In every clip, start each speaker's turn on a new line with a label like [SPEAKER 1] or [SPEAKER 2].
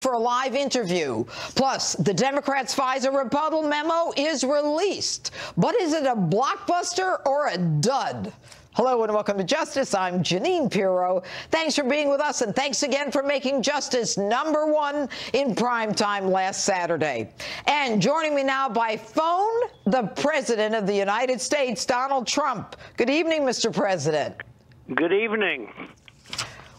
[SPEAKER 1] for a live interview. Plus, the Democrats' FISA rebuttal memo is released. But is it a blockbuster or a dud? Hello and welcome to Justice. I'm Jeanine Pirro. Thanks for being with us, and thanks again for making Justice #1 in prime time last Saturday. And joining me now by phone, the President of the United States, Donald Trump. Good evening, Mr. President.
[SPEAKER 2] Good evening.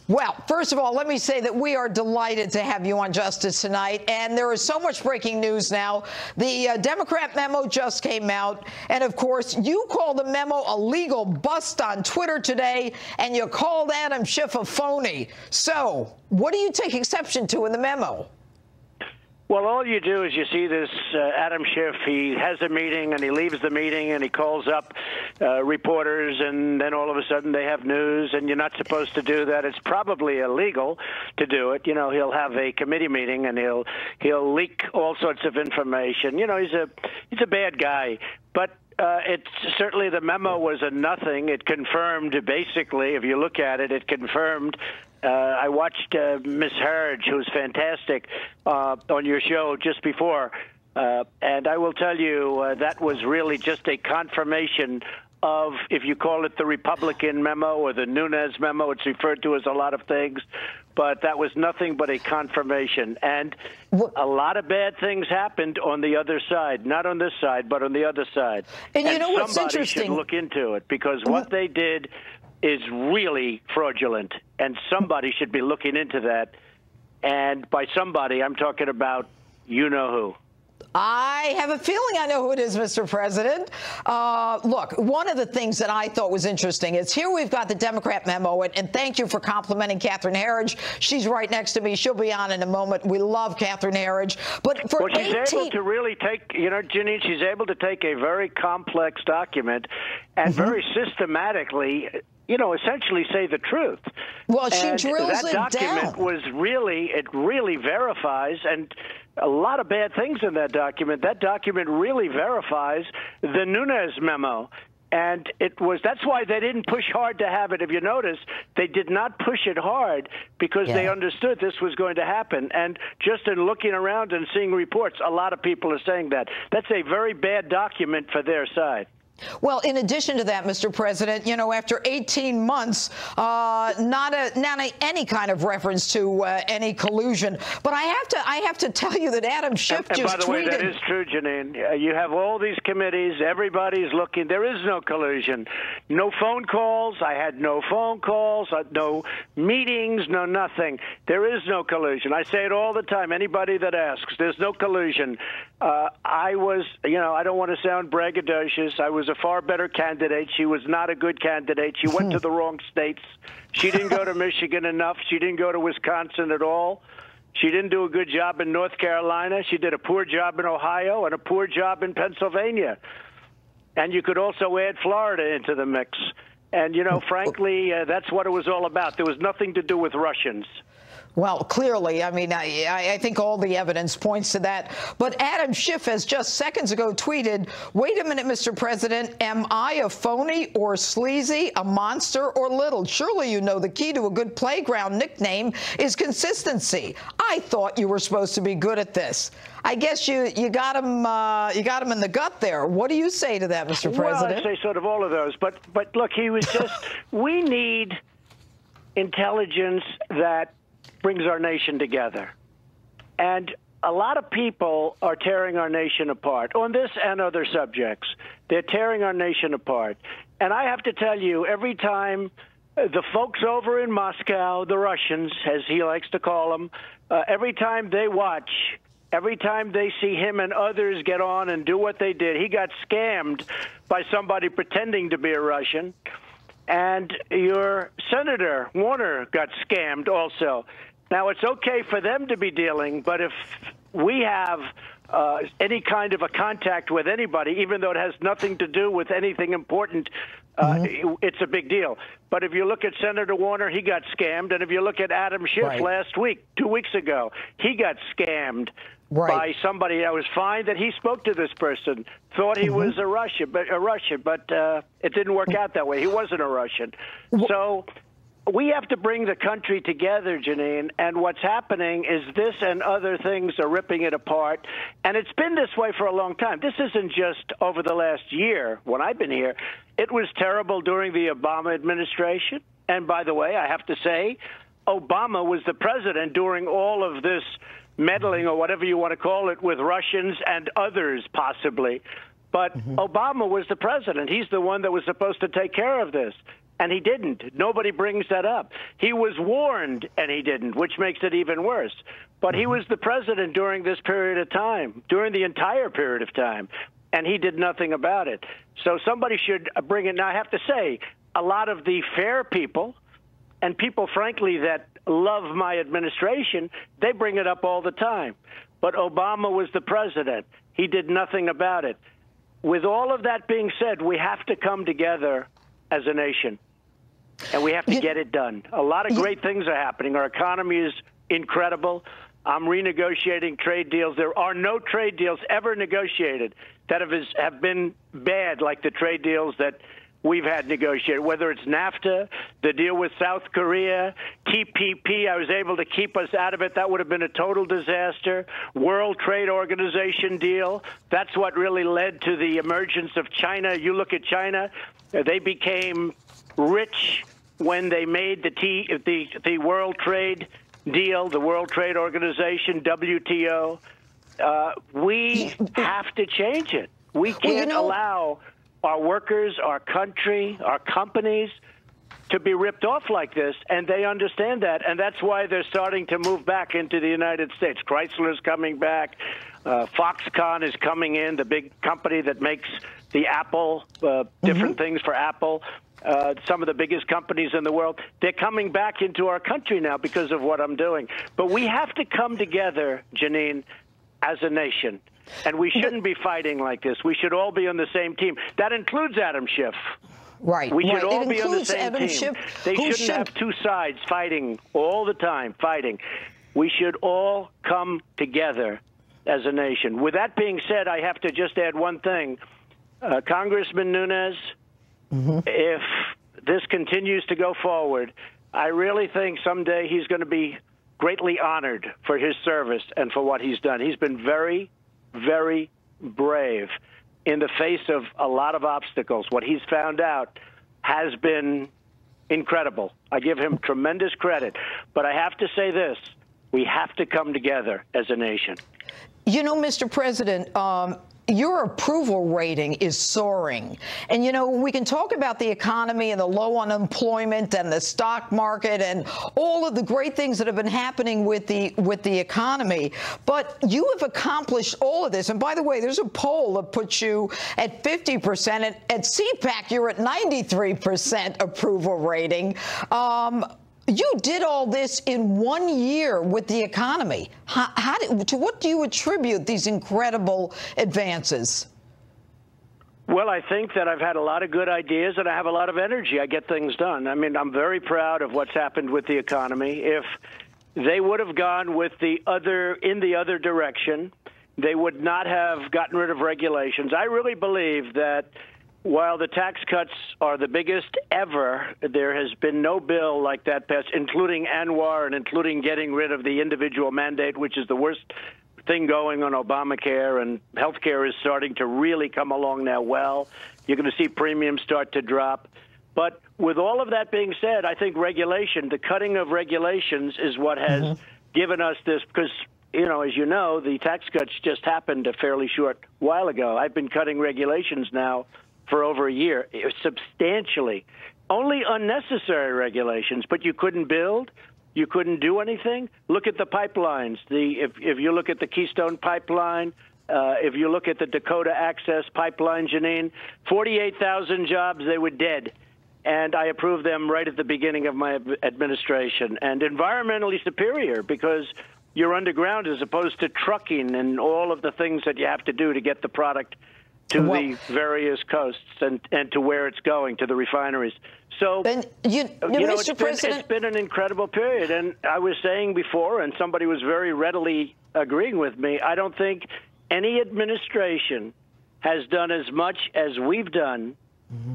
[SPEAKER 1] Well, first of all, let me say that we are delighted to have you on Justice tonight. And there is so much breaking news now. The Democrat memo just came out. And, of course, you called the memo a legal bust on Twitter today, and you called Adam Schiff a phony. So what do you take exception to in the memo?
[SPEAKER 2] Well, all you do is you see this Adam Schiff. He has a meeting, and he leaves the meeting, and he calls up reporters, and then all of a sudden they have news, and you're not supposed to do that. It's probably illegal to do it. You know, he'll have a committee meeting, and he'll leak all sorts of information. You know, he's a bad guy. But it's certainly the memo was a nothing. It confirmed, basically, if you look at it, it confirmed. I watched Miss Hurge, who's fantastic, on your show just before, and I will tell you that was really just a confirmation of, if you call it the Republican memo or the Nunes memo, it's referred to as a lot of things, but that was nothing but a confirmation. And a lot of bad things happened on the other side, not on this side, but on the other side.
[SPEAKER 1] And you know what's
[SPEAKER 2] somebody
[SPEAKER 1] interesting?
[SPEAKER 2] should look into it, because what they did is really fraudulent, and somebody should be looking into that. And by somebody, I'm talking about you-know-who.
[SPEAKER 1] I have a feeling I know who it is, Mr. President. Look, one of the things that I thought was interesting is here we've got the Democrat memo, and thank you for complimenting Catherine Herridge. She's right next to me. She'll be on in a moment. We love Catherine Herridge. But for
[SPEAKER 2] well, she's able to really take, you know, Jeanine, she's able to take a very complex document and very systematically, you know, essentially say the truth.
[SPEAKER 1] Well, she drills it down.
[SPEAKER 2] That document was really, it really verifies, and a lot of bad things in that document. That document really verifies the Nunes memo. And that's why they didn't push hard to have it. If you notice, they did not push it hard because they understood this was going to happen. And just in looking around and seeing reports, a lot of people are saying that. That's a very bad document for their side.
[SPEAKER 1] Well, in addition to that, Mr. President, you know, after 18 months, not any kind of reference to any collusion. But I have to tell you that Adam Schiff just tweeted.
[SPEAKER 2] And by the way, that is true, Jeanine. You have all these committees. Everybody's looking. There is no collusion. No phone calls. I had no phone calls. No meetings. No nothing. There is no collusion. I say it all the time. Anybody that asks, there's no collusion. I was, you know, I don't want to sound braggadocious. I was a far better candidate. She was not a good candidate. She went to the wrong states. She didn't go to Michigan enough. She didn't go to Wisconsin at all. She didn't do a good job in North Carolina. She did a poor job in Ohio and a poor job in Pennsylvania. And you could also add Florida into the mix. And, you know, frankly, that's what it was all about. There was nothing to do with Russians.
[SPEAKER 1] Well, clearly, I mean, I think all the evidence points to that. But Adam Schiff has just seconds ago tweeted, wait a minute, Mr. President, am I a phony or sleazy, a monster or little? Surely you know the key to a good playground nickname is consistency. I thought you were supposed to be good at this. I guess you got him in the gut there. What do you say to that, Mr. President?
[SPEAKER 2] Well, I say sort of all of those. But look, he was just, we need intelligence that brings our nation together. And a lot of people are tearing our nation apart on this and other subjects. They're tearing our nation apart. And I have to tell you, every time the folks over in Moscow, the Russians, as he likes to call them, every time they watch, every time they see him and others get on and do what they did, he got scammed by somebody pretending to be a Russian. And your Senator Warner got scammed also. Now, it's okay for them to be dealing, but if we have any kind of a contact with anybody, even though it has nothing to do with anything important, it's a big deal. But if you look at Senator Warner, he got scammed. And if you look at Adam Schiff last week, 2 weeks ago, he got scammed by somebody. That was fine that he spoke to this person, thought he was a Russian, but it didn't work out that way. He wasn't a Russian. So we have to bring the country together, Jeanine, and what's happening is this and other things are ripping it apart, and it's been this way for a long time. This isn't just over the last year when I've been here. It was terrible during the Obama administration, and by the way, I have to say, Obama was the president during all of this meddling, or whatever you want to call it, with Russians and others possibly. But Obama was the president. He's the one that was supposed to take care of this, and he didn't. Nobody brings that up. He was warned, and he didn't, which makes it even worse. But he was the president during this period of time, during the entire period of time, and he did nothing about it. So somebody should bring it. Now, I have to say, a lot of the fair people and people, frankly, that love my administration, they bring it up all the time. But Obama was the president. He did nothing about it. With all of that being said, we have to come together as a nation, and we have to get it done. A lot of great things are happening. Our economy is incredible. I'm renegotiating trade deals. There are no trade deals ever negotiated that have been bad like the trade deals that we've had negotiated, whether it's NAFTA, the deal with South Korea, TPP. I was able to keep us out of it. That would have been a total disaster. World Trade Organization deal. That's what really led to the emergence of China. You look at China, they became rich when they made the World Trade deal, the World Trade Organization, WTO. We have to change it. We can't allow our workers, our country, our companies to be ripped off like this, and they understand that, and that's why they're starting to move back into the United States. Chrysler's coming back. Foxconn is coming in, the big company that makes the Apple, different things for Apple. Some of the biggest companies in the world, they're coming back into our country now because of what I'm doing. But we have to come together, Jeanine, as a nation. And we shouldn't be fighting like this. We should all be on the same team. That includes Adam Schiff.
[SPEAKER 1] Right.
[SPEAKER 2] We should all be on the same team. They shouldn't have two sides fighting all the time, fighting. We should all come together as a nation. With that being said, I have to just add one thing. Congressman Nunes, if this continues to go forward, I really think someday he's going to be greatly honored for his service and for what he's done. He's been very, very brave in the face of a lot of obstacles. What he's found out has been incredible. I give him tremendous credit. But I have to say this, we have to come together as a nation.
[SPEAKER 1] You know, Mr. President, your approval rating is soaring. And, you know, we can talk about the economy and the low unemployment and the stock market and all of the great things that have been happening with the economy. But you have accomplished all of this. And by the way, there's a poll that puts you at 50%. At CPAC, you're at 93% approval rating. You did all this in 1 year with the economy. To what do you attribute these incredible advances?
[SPEAKER 2] Well, I think that I've had a lot of good ideas and I have a lot of energy. I get things done. I mean, I'm very proud of what's happened with the economy. If they would have gone with in the other direction, they would not have gotten rid of regulations. I really believe that while the tax cuts are the biggest ever, there has been no bill like that passed, including Anwar and including getting rid of the individual mandate, which is the worst thing going on Obamacare. And health care is starting to really come along now well. You're going to see premiums start to drop. But with all of that being said, I think regulation, the cutting of regulations is what has given us this, because, you know, as you know, the tax cuts just happened a fairly short while ago. I've been cutting regulations now for over a year, substantially. Only unnecessary regulations, but you couldn't build, you couldn't do anything. Look at the pipelines. If you look at the Keystone Pipeline, if you look at the Dakota Access Pipeline, Jeanine, 48,000 jobs, they were dead. And I approved them right at the beginning of my administration. And environmentally superior, because you're underground as opposed to trucking and all of the things that you have to do to get the product to the various coasts and to where it's going, to the refineries. So,
[SPEAKER 1] Mr. President,
[SPEAKER 2] it's been an incredible period. And I was saying before, and somebody was very readily agreeing with me, I don't think any administration has done as much as we've done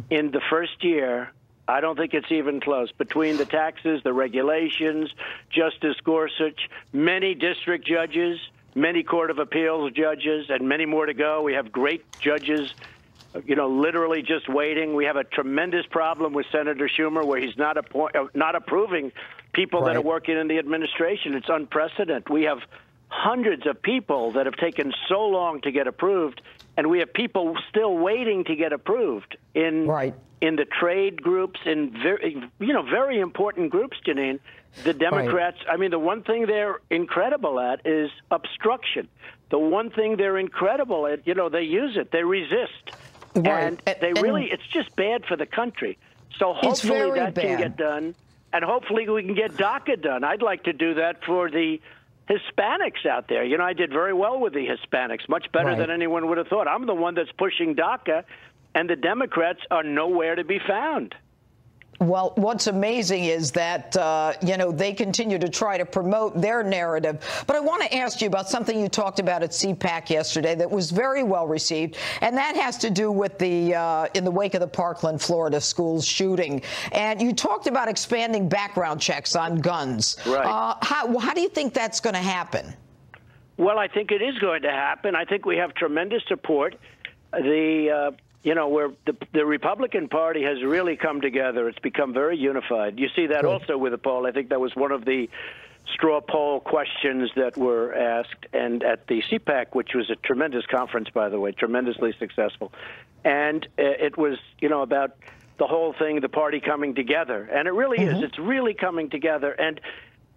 [SPEAKER 2] in the first year I don't think it's even close. Between the taxes, the regulations, Justice Gorsuch, many district judges, many Court of Appeals judges, and many more to go. We have great judges, literally just waiting. We have a tremendous problem with Senator Schumer where he's not approving people that are working in the administration. It's unprecedented. We have hundreds of people that have taken so long to get approved, and we have people still waiting to get approved in the trade groups, in very important groups, Jeanine. The Democrats, I mean, the one thing they're incredible at is obstruction. The one thing they're incredible at, they use it. They resist. And it's just bad for the country. So hopefully that can get done, and hopefully we can get DACA done. I'd like to do that for the Hispanics out there. I did very well with the Hispanics, much better than anyone would have thought. I'm the one that's pushing DACA, and the Democrats are nowhere to be found.
[SPEAKER 1] Well, what's amazing is that, they continue to try to promote their narrative. But I want to ask you about something you talked about at CPAC yesterday that was very well received, and that has to do with in the wake of the Parkland, Florida school shooting. And you talked about expanding background checks on guns.
[SPEAKER 2] Right.
[SPEAKER 1] How do you think that's going to happen?
[SPEAKER 2] Well, I think it is going to happen. I think we have tremendous support. The Republican Party has really come together. It's become very unified. You see that also with the poll. I think that was one of the straw poll questions that were asked, and at the CPAC, which was a tremendous conference, by the way, tremendously successful. And it was, about the whole thing, the party coming together. And it really is. It's really coming together. And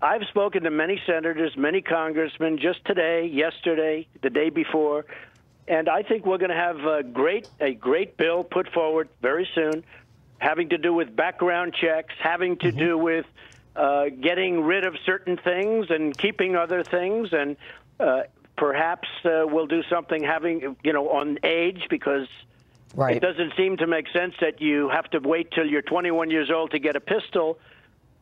[SPEAKER 2] I've spoken to many senators, many congressmen just today, yesterday, the day before. And I think we're going to have a great bill put forward very soon, having to do with background checks, having to do with getting rid of certain things and keeping other things, and perhaps we'll do something on age, because it doesn't seem to make sense that you have to wait till you're 21 years old to get a pistol.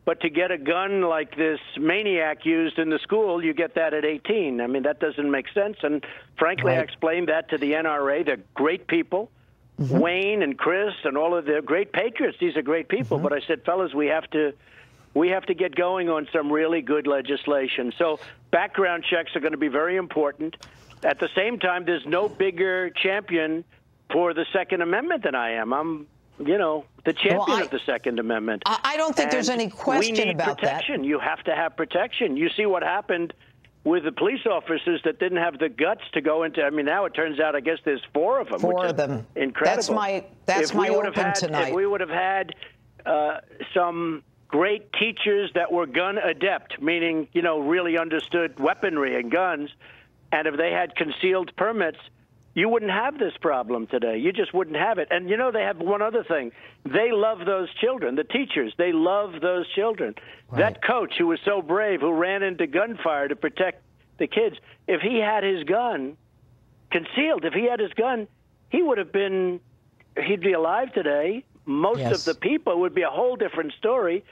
[SPEAKER 2] But to get a gun like this maniac used in the school, you get that at 18. I mean, that doesn't make sense. And frankly, I explained that to the NRA. They're great people. Wayne and Chris and all of the great patriots. These are great people. But I said, fellas, we have to get going on some really good legislation. So background checks are going to be very important. At the same time, there's no bigger champion for the Second Amendment than I am. I'm the champion of the Second Amendment.
[SPEAKER 1] I don't think there's any question about
[SPEAKER 2] protection. You have to have protection. You see what happened with the police officers that didn't have the guts to go into. I mean, now it turns out, I guess there's 4 of them. 4 of them. Incredible.
[SPEAKER 1] That's my open tonight.
[SPEAKER 2] If we would have had some great teachers that were gun adept, meaning really understood weaponry and guns, and if they had concealed permits, you wouldn't have this problem today. You just wouldn't have it. And, they have one other thing. They love those children, the teachers. They love those children. That coach who was so brave, who ran into gunfire to protect the kids, if he had his gun concealed, he'd be alive today. Most of the people would be a whole different story.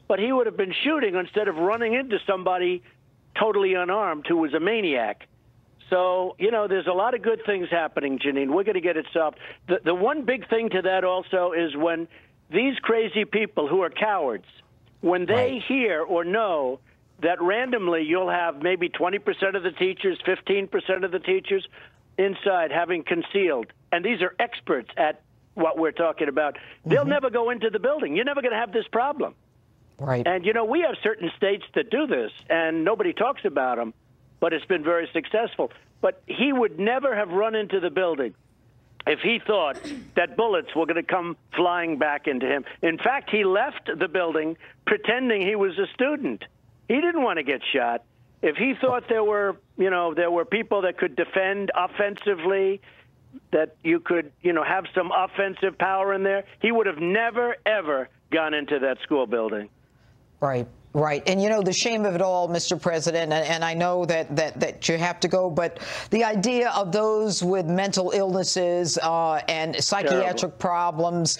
[SPEAKER 2] But he would have been shooting instead of running into somebody totally unarmed who was a maniac. So, there's a lot of good things happening, Jeanine. We're going to get it solved. The one big thing to that also is when these crazy people who are cowards, when they hear or know that randomly you'll have maybe 20% of the teachers, 15% of the teachers inside having concealed, and these are experts at what we're talking about, they'll never go into the building. You're never going to have this problem. And, we have certain states that do this, and nobody talks about them. But it's been very successful. But he would never have run into the building if he thought that bullets were going to come flying back into him. In fact, he left the building pretending he was a student. He didn't want to get shot. If he thought there were people that could defend offensively, that you could, have some offensive power in there, he would have never, ever gone into that school building.
[SPEAKER 1] Right. Right. And, you know, the shame of it all, Mr. President, and I know that you have to go, but the idea of those with mental illnesses and psychiatric problems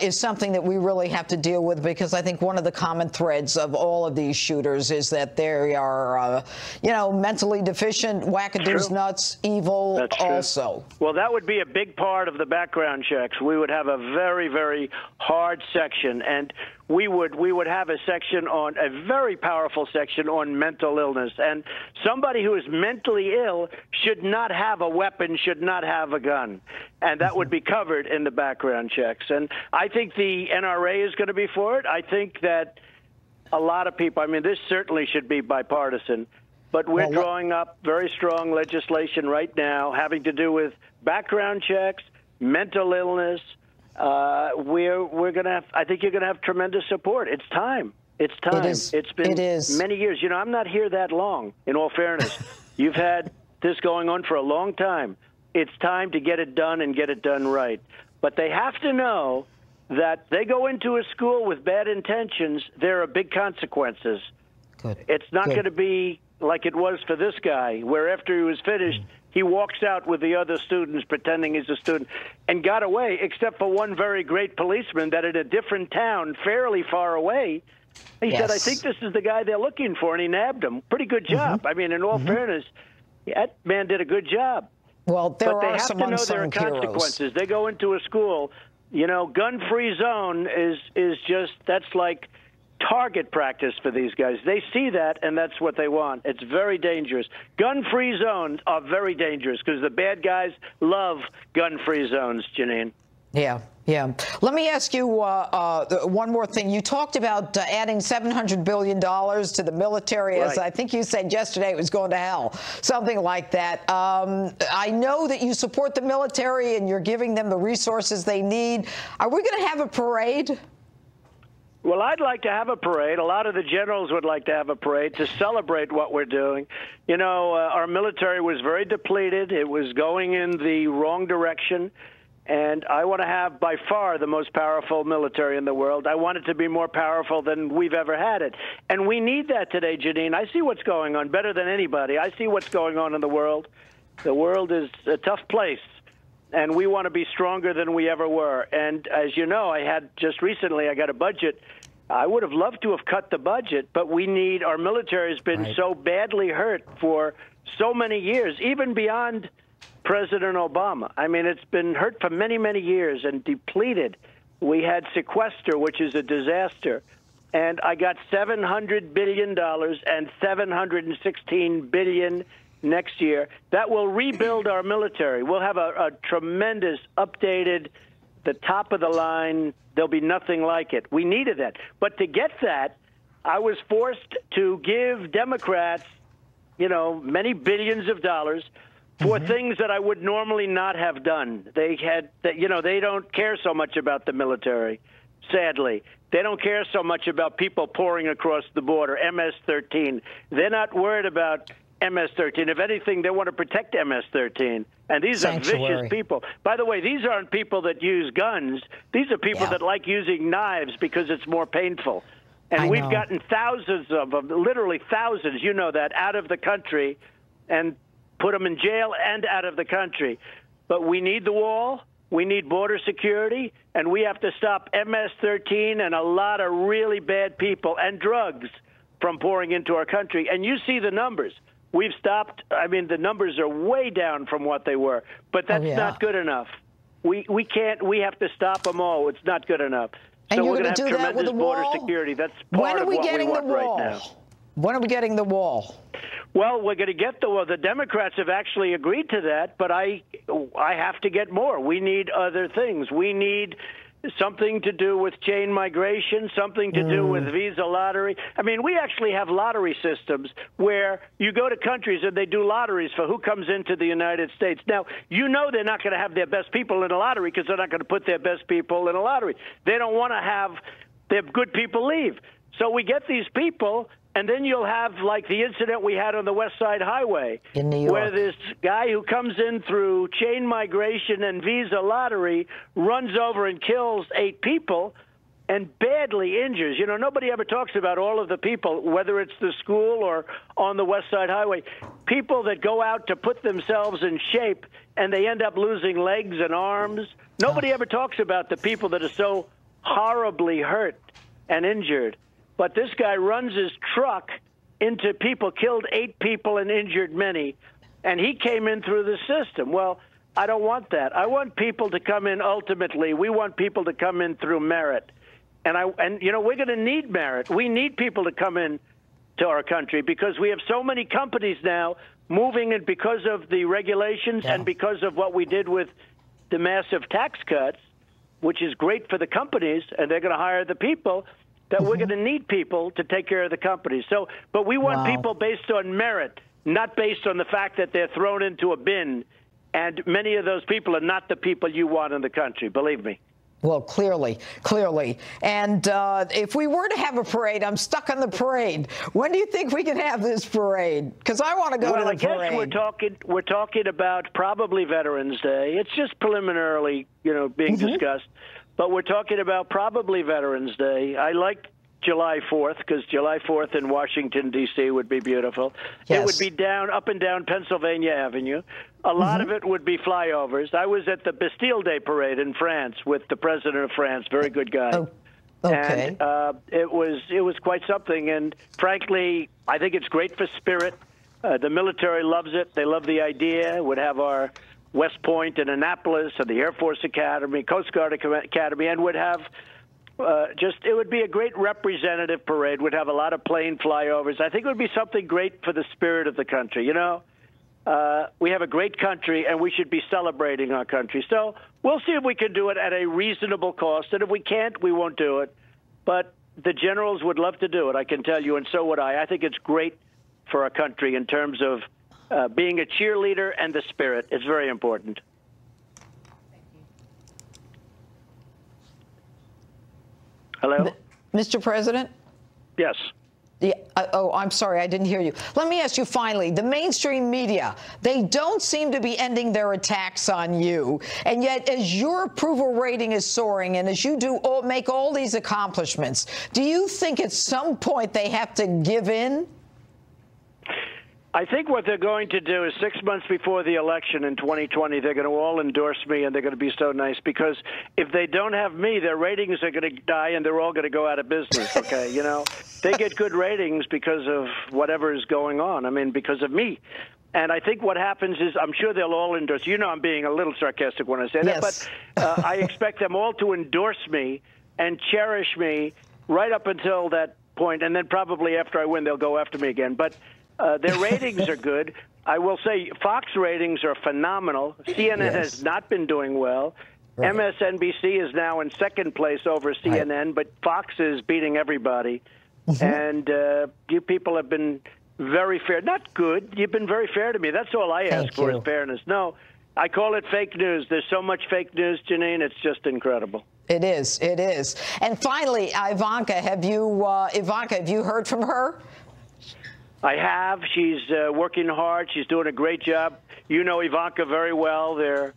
[SPEAKER 1] is something that we really have to deal with, because I think one of the common threads of all of these shooters is that they are, you know, mentally deficient, wackadoos, nuts, evil also.
[SPEAKER 2] Well, that would be a big part of the background checks. We would have a very, very hard section, and we would have a section on a very powerful section on mental illness. And somebody who is mentally ill should not have a weapon, should not have a gun. And that would be covered in the background checks. And I think the NRA is going to be for it. I think that a lot of people, I mean, this certainly should be bipartisan. But we're drawing up very strong legislation right now having to do with background checks, mental illness. We're going to have, I think you're going to have tremendous support. It's time. It's time. It's been many years. You know, I'm not here that long, in all fairness. You've had this going on for a long time. It's time to get it done and get it done right. But they have to know that they go into a school with bad intentions, there are big consequences. Good. It's not going to be like it was for this guy, where after he was finished, he walks out with the other students pretending he's a student and got away, except for one very great policeman that in a different town, fairly far away, he said, I think this is the guy they're looking for, and he nabbed him. Pretty good job. I mean, in all fairness, that man did a good job.
[SPEAKER 1] Well, but they have to know there are
[SPEAKER 2] consequences. They go into a school, you know, gun-free zone is just, that's like target practice for these guys. They see that, and that's what they want. It's very dangerous. Gun-free zones are very dangerous because the bad guys love gun-free zones, Jeanine.
[SPEAKER 1] Yeah, yeah. Let me ask you one more thing. You talked about adding $700 billion to the military, as I think you said yesterday it was going to hell, something like that. I know that you support the military and you're giving them the resources they need. Are we going to have a parade?
[SPEAKER 2] Well, I'd like to have a parade. A lot of the generals would like to have a parade to celebrate what we're doing. You know, our military was very depleted. It was going in the wrong direction. And I want to have, by far, the most powerful military in the world. I want it to be more powerful than we've ever had it. And we need that today, Jeanine. I see what's going on better than anybody. I see what's going on in the world. The world is a tough place. And we want to be stronger than we ever were. And as you know, I got a budget. I would have loved to have cut the budget, but we need, our military has been so badly hurt for so many years, even beyond President Obama. I mean, it's been hurt for many, many years and depleted. We had sequester, which is a disaster. And I got $700 billion and $716 billion next year. That will rebuild our military. We'll have a tremendous, updated, the top of the line. There'll be nothing like it. We needed that. But to get that, I was forced to give Democrats, you know, many billions of dollars for things that I would normally not have done. They had, you know, they don't care so much about the military, sadly. They don't care so much about people pouring across the border, MS-13. They're not worried about MS-13. If anything, they want to protect MS-13. And these are vicious people. By the way, these aren't people that use guns. These are people that like using knives because it's more painful. And we've gotten thousands of them, literally thousands, you know that, out of the country and put them in jail and out of the country. But we need the wall. We need border security. And we have to stop MS-13 and a lot of really bad people and drugs from pouring into our country. And you see the numbers. We've stopped. I mean, the numbers are way down from what they were. But that's not good enough. We can't. We have to stop them all. It's not good enough.
[SPEAKER 1] And
[SPEAKER 2] so
[SPEAKER 1] you're
[SPEAKER 2] we're going to have tremendous border security. That's part of what we want right now.
[SPEAKER 1] When are we getting the wall?
[SPEAKER 2] Well, we're going to get the wall. The Democrats have actually agreed to that, but I have to get more. We need other things. We need something to do with chain migration, something to do with visa lottery. I mean, we actually have lottery systems where you go to countries and they do lotteries for who comes into the United States. Now, you know they're not going to have their best people in a lottery because they're not going to put their best people in a lottery. They don't want to have their good people leave. So we get these people, and then you'll have, like the incident we had on the West Side Highway,
[SPEAKER 1] in New York,
[SPEAKER 2] where this guy who comes in through chain migration and visa lottery runs over and kills 8 people. and badly injures. You know, nobody ever talks about all of the people, whether it's the school or on the West Side Highway, people that go out to put themselves in shape and they end up losing legs and arms. Nobody ever talks about the people that are so horribly hurt and injured. But this guy runs his truck into people, killed 8 people and injured many, and he came in through the system. Well, I don't want that. I want people to come in ultimately. We want people to come in through merit. And you know, we're going to need merit. We need people to come in to our country because we have so many companies now moving in because of the regulations and because of what we did with the massive tax cuts, which is great for the companies, and they're going to hire the people, that we're going to need people to take care of the companies. So, but we want people based on merit, not based on the fact that they're thrown into a bin. And many of those people are not the people you want in the country, believe me.
[SPEAKER 1] Well, clearly. And if we were to have a parade, I'm stuck on the parade. When do you think we can have this parade? Because I want to go to the parade.
[SPEAKER 2] Well, I guess we're talking about probably Veterans Day. It's just preliminarily, you know, being discussed. But we're talking about probably Veterans Day. I like July 4th because July 4th in Washington, D.C. would be beautiful. Yes. It would be up and down Pennsylvania Avenue. A lot of it would be flyovers. I was at the Bastille Day parade in France with the president of France, very good guy.
[SPEAKER 1] Oh, okay.
[SPEAKER 2] And it was quite something. And frankly, I think it's great for spirit. The military loves it. They love the idea. Would have our West Point and Annapolis and the Air Force Academy, Coast Guard Academy, and would have it would be a great representative parade. Would have a lot of plane flyovers. I think it would be something great for the spirit of the country. You know, we have a great country, and we should be celebrating our country. So we'll see if we can do it at a reasonable cost. And if we can't, we won't do it. But the generals would love to do it, I can tell you, and so would I. I think it's great for our country in terms of being a cheerleader and the spirit. It's very important. Hello?
[SPEAKER 1] Mr. President?
[SPEAKER 2] Yes.
[SPEAKER 1] Yeah, oh, I'm sorry, I didn't hear you. Let me ask you finally, the mainstream media, they don't seem to be ending their attacks on you. And yet, as your approval rating is soaring and as you make all these accomplishments, do you think at some point they have to give in?
[SPEAKER 2] I think what they're going to do is 6 months before the election in 2020, they're going to all endorse me, and they're going to be so nice, because if they don't have me, their ratings are going to die, and they're all going to go out of business, okay? You know, they get good ratings because of whatever is going on. I mean, because of me. And I think what happens is I'm sure they'll all endorse. You know, I'm being a little sarcastic when I say that, but I expect them all to endorse me and cherish me right up until that point, and then probably after I win, they'll go after me again. But their ratings are good. I will say Fox ratings are phenomenal. CNN has not been doing well. Right. MSNBC is now in second place over CNN, but Fox is beating everybody. And you people have been very fair. Not good. You've been very fair to me. That's all I ask for is fairness. No, I call it fake news. There's so much fake news, Jeanine. It's just incredible.
[SPEAKER 1] It is. It is. And finally, Ivanka, have you heard from her?
[SPEAKER 2] I have. She's working hard. She's doing a great job. You know Ivanka very well. There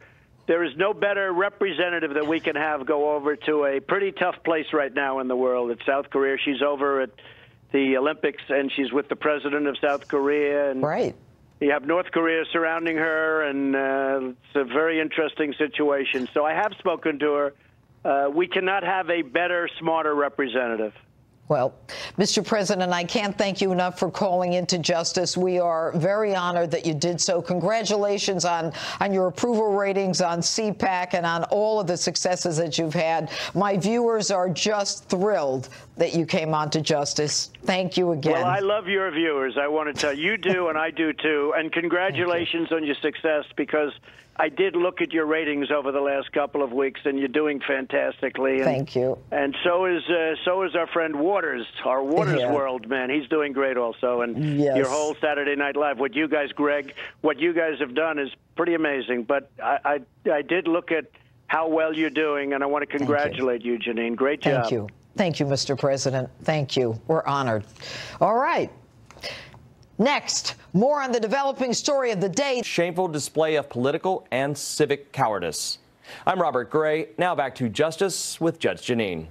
[SPEAKER 2] is no better representative that we can have go over to a pretty tough place right now in the world. It's South Korea. She's over at the Olympics, and she's with the president of South Korea. And you have North Korea surrounding her, and it's a very interesting situation. So I have spoken to her. We cannot have a better, smarter representative.
[SPEAKER 1] Well, Mr. President, I can't thank you enough for calling into Justice. We are very honored that you did so. Congratulations on your approval ratings on CPAC and on all of the successes that you've had. My viewers are just thrilled that you came on to Justice. Thank you again.
[SPEAKER 2] Well, I love your viewers. I want to tell you do, and I do too. And congratulations on your success, because I did look at your ratings over the last couple of weeks, and you're doing fantastically. And,
[SPEAKER 1] thank you.
[SPEAKER 2] And so is our friend Waters, our Waters world, man. He's doing great also. And your whole Saturday Night Live, what you guys, Greg, what you guys have done is pretty amazing. But I did look at how well you're doing, and I want to congratulate you, Jeanine. Great job.
[SPEAKER 1] Thank you. Thank you, Mr. President. Thank you. We're honored. All right. Next, more on the developing story of the day.
[SPEAKER 3] Shameful display of political and civic cowardice. I'm Robert Gray. Now back to Justice with Judge Jeanine.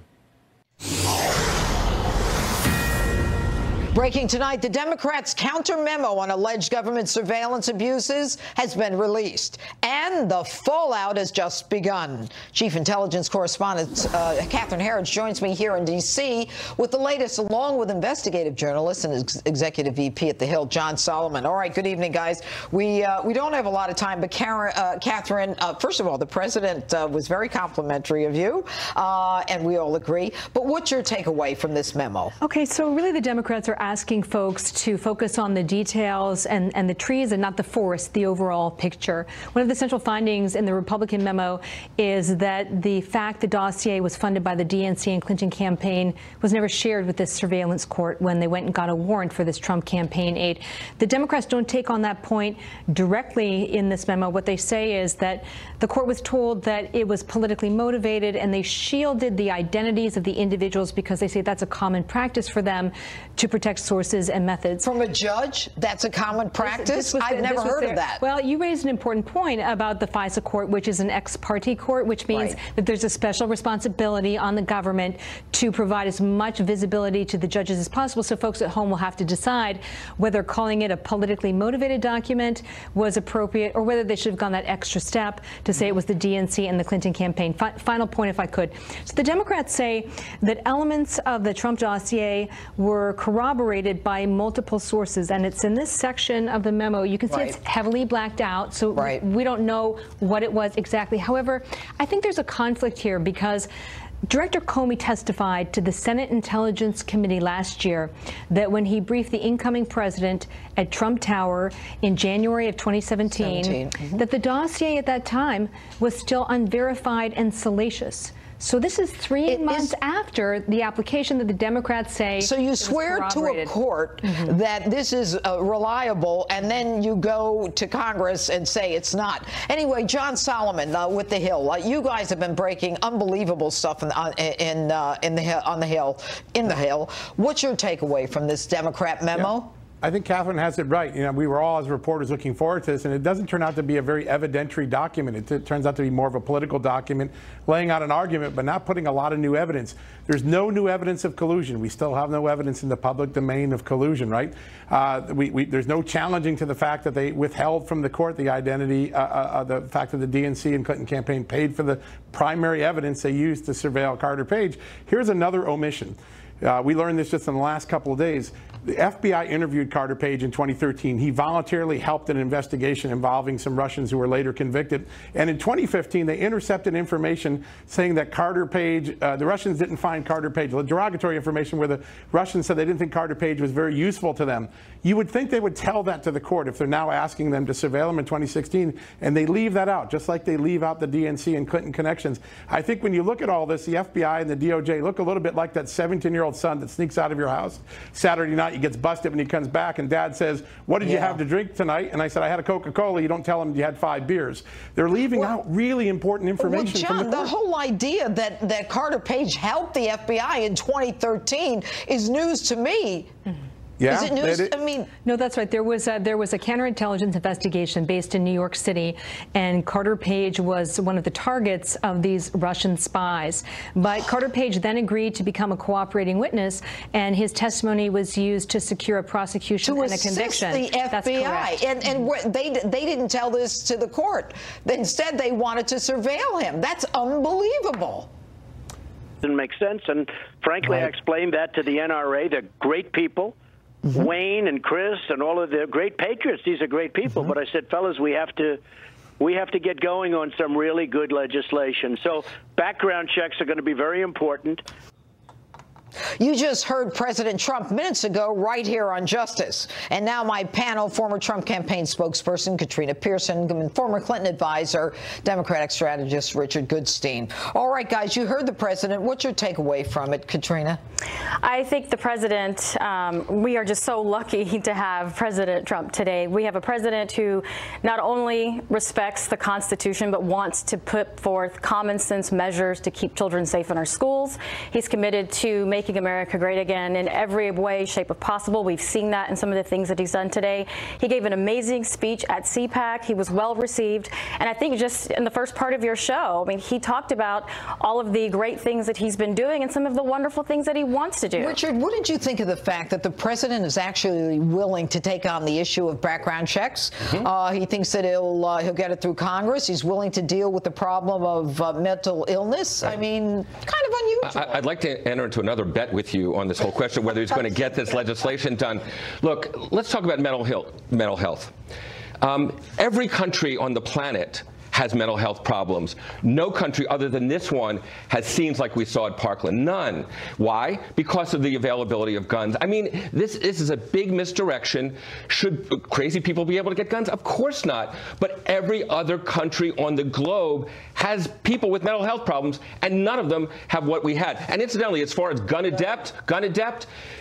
[SPEAKER 1] Breaking tonight, the Democrats' counter memo on alleged government surveillance abuses has been released, and the fallout has just begun. Chief Intelligence Correspondent Catherine Herridge joins me here in D.C. with the latest, along with investigative journalist and executive VP at The Hill, John Solomon. All right, good evening, guys. We don't have a lot of time, but Catherine, first of all, the president was very complimentary of you, and we all agree. But what's your takeaway from this memo?
[SPEAKER 4] Okay, so really the Democrats are asking folks to focus on the details and the trees and not the forest, the overall picture. One of the central findings in the Republican memo is that the fact the dossier was funded by the DNC and Clinton campaign was never shared with this surveillance court when they went and got a warrant for this Trump campaign aid. The Democrats don't take on that point directly in this memo. What they say is that the court was told that it was politically motivated, and they shielded the identities of the individuals because they say that's a common practice for them to protect sources and methods.
[SPEAKER 1] From a judge, that's a common practice? I've never heard of that.
[SPEAKER 4] Well, you raised an important point about the FISA court, which is an ex parte court, which means that there's a special responsibility on the government to provide as much visibility to the judges as possible. So folks at home will have to decide whether calling it a politically motivated document was appropriate or whether they should have gone that extra step to say it was the DNC and the Clinton campaign. Final point, if I could. So the Democrats say that elements of the Trump dossier were corroborated by multiple sources, and it's in this section of the memo. You can see it's heavily blacked out, so we don't know what it was exactly. However, I think there's a conflict here because Director Comey testified to the Senate Intelligence Committee last year that when he briefed the incoming president at Trump Tower in January of 2017, that the dossier at that time was still unverified and salacious. So this is 3 months after the application that the Democrats say. So you swear to a court
[SPEAKER 1] that this is reliable, and then you go to Congress and say it's not. Anyway, John Solomon with The Hill. You guys have been breaking unbelievable stuff on the Hill. What's your takeaway from this Democrat memo?
[SPEAKER 5] Yeah. I think Catherine has it right. You know, we were all, as reporters, looking forward to this, and it doesn't turn out to be a very evidentiary document. It turns out to be more of a political document, laying out an argument, but not putting a lot of new evidence. There's no new evidence of collusion. We still have no evidence in the public domain of collusion, right? There's no challenging to the fact that they withheld from the court the identity, the fact that the DNC and Clinton campaign paid for the primary evidence they used to surveil Carter Page. Here's another omission. We learned this just in the last couple of days. The FBI interviewed Carter Page in 2013. He voluntarily helped an investigation involving some Russians who were later convicted. And in 2015, they intercepted information saying that Carter Page, the Russians didn't find Carter Page, derogatory information where the Russians said they didn't think Carter Page was very useful to them. You would think they would tell that to the court if they're now asking them to surveil him in 2016, and they leave that out, just like they leave out the DNC and Clinton connections. I think when you look at all this, the FBI and the DOJ look a little bit like that 17-year-old son that sneaks out of your house Saturday night. He gets busted when he comes back, and Dad says, "What did you have to drink tonight?" And I said, "I had a Coca-Cola." You don't tell him you had 5 beers. They're leaving out really important information.
[SPEAKER 1] John,
[SPEAKER 5] from the
[SPEAKER 1] whole idea that Carter Page helped the FBI in 2013 is news to me.
[SPEAKER 5] Yeah,
[SPEAKER 1] is it news? I mean,
[SPEAKER 4] no, that's right. There was a counterintelligence investigation based in New York City, and Carter Page was one of the targets of these Russian spies. But Carter Page then agreed to become a cooperating witness, and his testimony was used to secure a prosecution and a conviction.
[SPEAKER 1] To assist the FBI, and they didn't tell this to the court. Instead, they wanted to surveil him. That's unbelievable.
[SPEAKER 2] Doesn't make sense, and frankly, I explained that to the NRA. They're great people. Wayne and Chris and all of the great patriots. These are great people. But I said, fellas, we have to get going on some really good legislation. So background checks are going to be very important.
[SPEAKER 1] You just heard President Trump minutes ago right here on Justice. And now my panel, former Trump campaign spokesperson Katrina Pearson, and former Clinton advisor, Democratic strategist Richard Goodstein. All right, guys, you heard the president. What's your takeaway from it, Katrina?
[SPEAKER 6] I think the president, we are just so lucky to have President Trump today. We have a president who not only respects the Constitution, but wants to put forth common sense measures to keep children safe in our schools. He's committed to making making America great again in every way, shape, or possible. We've seen that in some of the things that he's done today. He gave an amazing speech at CPAC. He was well received. And I think just in the first part of your show, I mean, he talked about all of the great things that he's been doing and some of the wonderful things that he wants to do.
[SPEAKER 1] Richard, what did you think of the fact that the president is actually willing to take on the issue of background checks? He thinks that he'll get it through Congress. He's willing to deal with the problem of mental illness. I mean, kind of unusual.
[SPEAKER 7] I'd like to enter into another bet with you on this whole question, whether he's going to get this legislation done. Look, let's talk about mental health. Every country on the planet has mental health problems. No country other than this one has scenes like we saw at Parkland. None. Why? Because of the availability of guns. I mean, this is a big misdirection. Should crazy people be able to get guns? Of course not. But every other country on the globe has people with mental health problems, and none of them have what we had. And incidentally, as far as gun adept,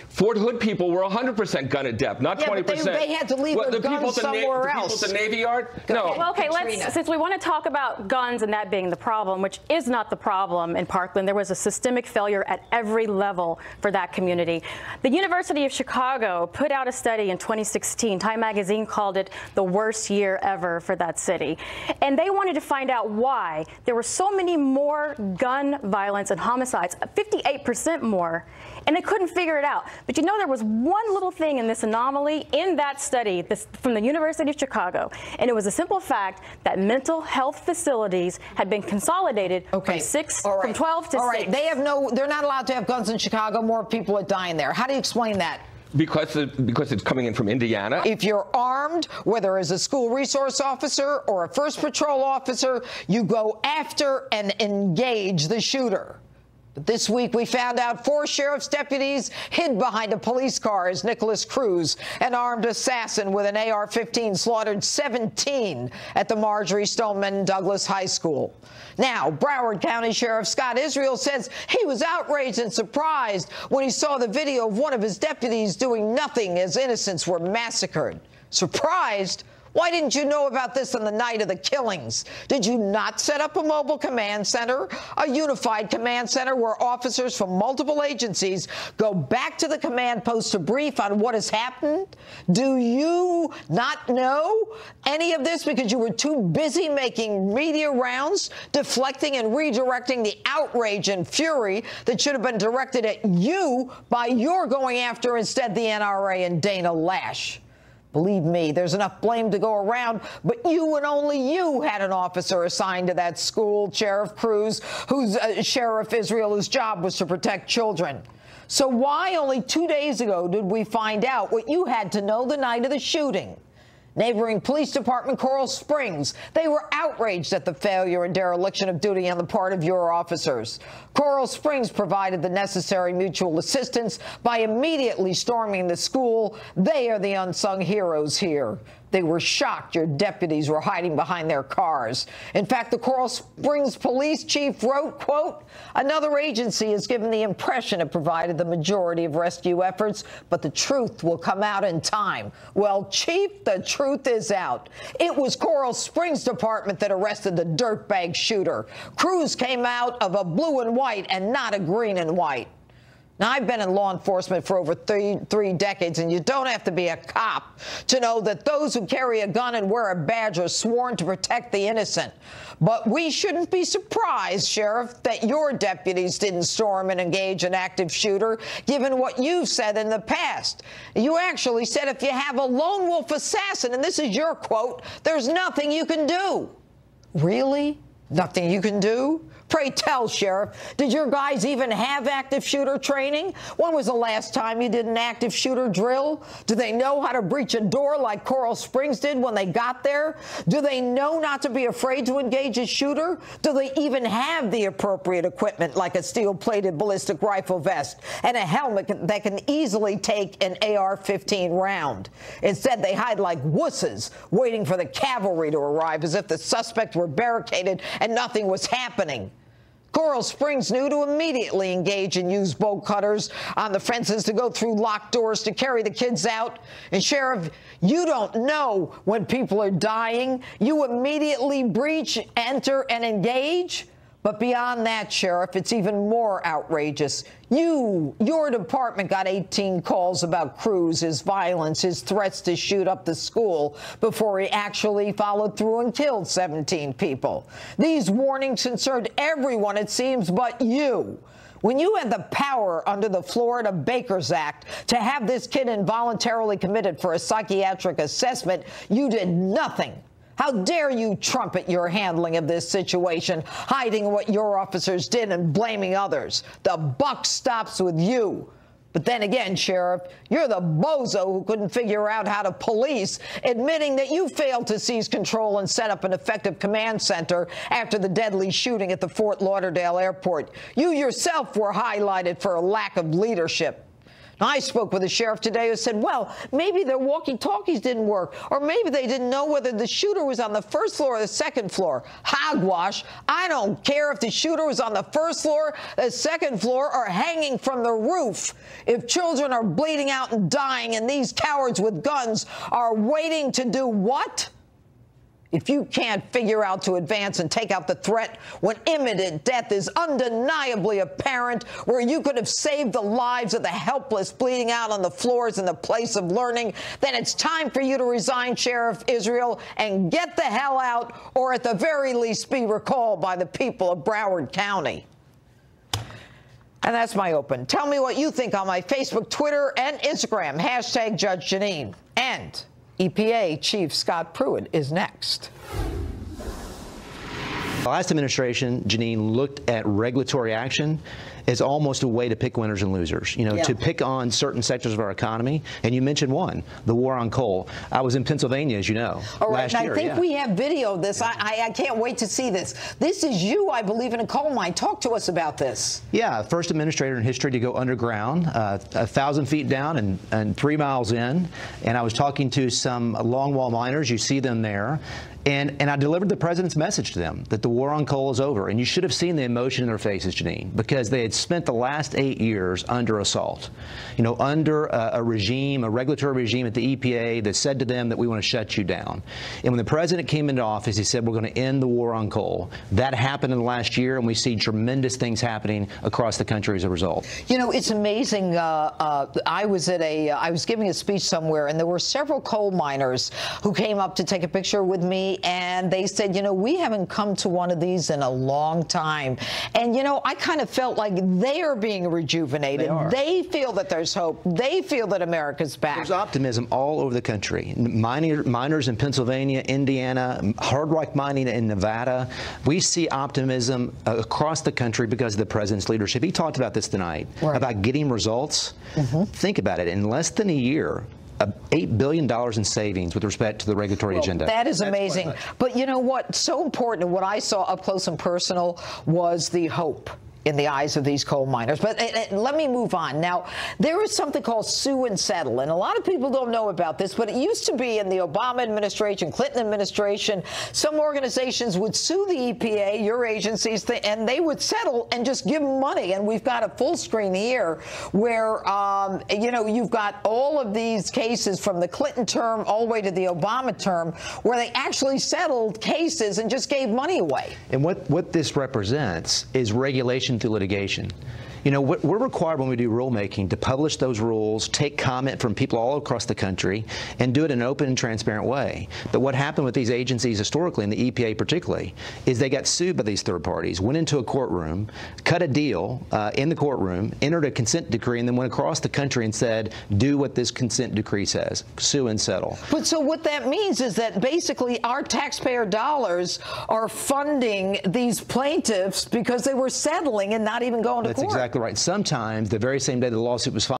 [SPEAKER 7] Fort Hood people were 100% gun adept, not 20%.
[SPEAKER 1] But they had to leave their guns somewhere else.
[SPEAKER 7] The Navy Yard?
[SPEAKER 6] No. Well, okay, since we want to talk about guns and that being the problem, which is not the problem in Parkland, there was a systemic failure at every level for that community. The University of Chicago put out a study in 2016. Time magazine called it the worst year ever for that city. And they wanted to find out why there were so many more gun violence and homicides, 58% more. And they couldn't figure it out. But you know, there was one little thing in this anomaly in that study from the University of Chicago, and it was a simple fact that mental health facilities had been consolidated from 12 to 6.
[SPEAKER 1] All right, they're not allowed to have guns in Chicago. More people are dying there. How do you explain that?
[SPEAKER 7] Because it's coming in from Indiana.
[SPEAKER 1] If you're armed, whether as a school resource officer or a first patrol officer, you go after and engage the shooter. This week, we found out 4 sheriff's deputies hid behind a police car as Nicholas Cruz, an armed assassin with an AR-15, slaughtered 17 at the Marjorie Stoneman Douglas High School. Now, Broward County Sheriff Scott Israel says he was outraged and surprised when he saw the video of one of his deputies doing nothing as innocents were massacred. Surprised? Why didn't you know about this on the night of the killings? Did you not set up a mobile command center, a unified command center where officers from multiple agencies go back to the command post to brief on what has happened? Do you not know any of this because you were too busy making media rounds, deflecting and redirecting the outrage and fury that should have been directed at you by your going after instead the NRA and Dana Lash? Believe me, there's enough blame to go around, but you and only you had an officer assigned to that school, Sheriff Cruz, Sheriff Israel, whose job was to protect children. So why only 2 days ago did we find out what you had to know the night of the shooting? Neighboring police department Coral Springs, they were outraged at the failure and dereliction of duty on the part of your officers. Coral Springs provided the necessary mutual assistance by immediately storming the school. They are the unsung heroes here. They were shocked your deputies were hiding behind their cars. In fact, the Coral Springs police chief wrote, quote, another agency has given the impression it provided the majority of rescue efforts, but the truth will come out in time. Well, chief, the truth is out. It was Coral Springs Department that arrested the dirtbag shooter. Cruz came out of a blue and white and not a green and white. Now, I've been in law enforcement for over three decades, and you don't have to be a cop to know that those who carry a gun and wear a badge are sworn to protect the innocent. But we shouldn't be surprised, Sheriff, that your deputies didn't storm and engage an active shooter, given what you've said in the past. You actually said if you have a lone wolf assassin, and this is your quote, there's nothing you can do. Really? Nothing you can do? Pray tell, Sheriff, did your guys even have active shooter training? When was the last time you did an active shooter drill? Do they know how to breach a door like Coral Springs did when they got there? Do they know not to be afraid to engage a shooter? Do they even have the appropriate equipment like a steel-plated ballistic rifle vest and a helmet that can easily take an AR-15 round? Instead, they hide like wusses, waiting for the cavalry to arrive as if the suspect were barricaded and nothing was happening. Coral Springs knew to immediately engage and use bolt cutters on the fences to go through locked doors to carry the kids out. And, Sheriff, you don't know when people are dying. You immediately breach, enter, and engage. But beyond that, Sheriff, it's even more outrageous. Your department got 18 calls about Cruz, his violence, his threats to shoot up the school before he actually followed through and killed 17 people. These warnings concerned everyone, it seems, but you. When you had the power under the Florida Bakers Act to have this kid involuntarily committed for a psychiatric assessment, you did nothing. How dare you trumpet your handling of this situation, hiding what your officers did and blaming others? The buck stops with you. But then again, Sheriff, you're the bozo who couldn't figure out how to police, admitting that you failed to seize control and set up an effective command center after the deadly shooting at the Fort Lauderdale airport. You yourself were highlighted for a lack of leadership. Now, I spoke with a sheriff today who said, well, maybe their walkie-talkies didn't work, or maybe they didn't know whether the shooter was on the first floor or the second floor. Hogwash. I don't care if the shooter was on the first floor, the second floor, or hanging from the roof. If children are bleeding out and dying and these cowards with guns are waiting to do what? If you can't figure out to advance and take out the threat when imminent death is undeniably apparent, where you could have saved the lives of the helpless bleeding out on the floors in the place of learning, then it's time for you to resign, Sheriff Israel, and get the hell out, or at the very least be recalled by the people of Broward County. And that's my open. Tell me what you think on my Facebook, Twitter, and Instagram. Hashtag Judge Jeanine. And EPA Chief Scott Pruitt is next.
[SPEAKER 8] The last administration, Jeanine, looked at regulatory action as almost a way to pick winners and losers, to pick on certain sectors of our economy. And you mentioned one, the war on coal. I was in Pennsylvania, as you know, last year.
[SPEAKER 1] I think we have video of this. I can't wait to see this. This is you, I believe, in a coal mine. Talk to us about this.
[SPEAKER 8] Yeah, first administrator in history to go underground, 1,000 feet down and 3 miles in. And I was talking to some longwall miners. You see them there. And I delivered the president's message to them that the war on coal is over. And you should have seen the emotion in their faces, Jeanine, because they had spent the last 8 years under assault, under a regime, a regulatory regime at the EPA that said to them that we want to shut you down. And when the president came into office, he said, we're going to end the war on coal. That happened in the last year, and we see tremendous things happening across the country as a result.
[SPEAKER 1] It's amazing. I was giving a speech somewhere, and there were several coal miners who came up to take a picture with me. And they said, we haven't come to one of these in a long time. And, I kind of felt like they are being rejuvenated. They feel that there's hope. They feel that America's back.
[SPEAKER 8] There's optimism all over the country. Miners in Pennsylvania, Indiana, hard rock mining in Nevada. We see optimism across the country because of the president's leadership. He talked about this tonight, about getting results. Think about it. In less than a year, $8 billion in savings with respect to the regulatory agenda.
[SPEAKER 1] That is amazing. But you know what? So important, and what I saw up close and personal was the hope in the eyes of these coal miners. But let me move on. Now, there is something called sue and settle, and a lot of people don't know about this, but it used to be in the Obama administration, Clinton administration, some organizations would sue the EPA, your agencies, and they would settle and just give them money. And we've got a full screen here where, you've got all of these cases from the Clinton term all the way to the Obama term where they actually settled cases and just gave money away.
[SPEAKER 8] And what this represents is regulation through litigation. We're required when we do rulemaking to publish those rules, take comment from people all across the country, and do it in an open and transparent way. But what happened with these agencies historically, and the EPA particularly, is they got sued by these third parties, went into a courtroom, cut a deal in the courtroom, entered a consent decree, and then went across the country and said, do what this consent decree says, sue and settle.
[SPEAKER 1] But so what that means is that basically our taxpayer dollars are funding these plaintiffs because they were settling and not even going to court.
[SPEAKER 8] That's exactly right. Sometimes the very same day the lawsuit was filed,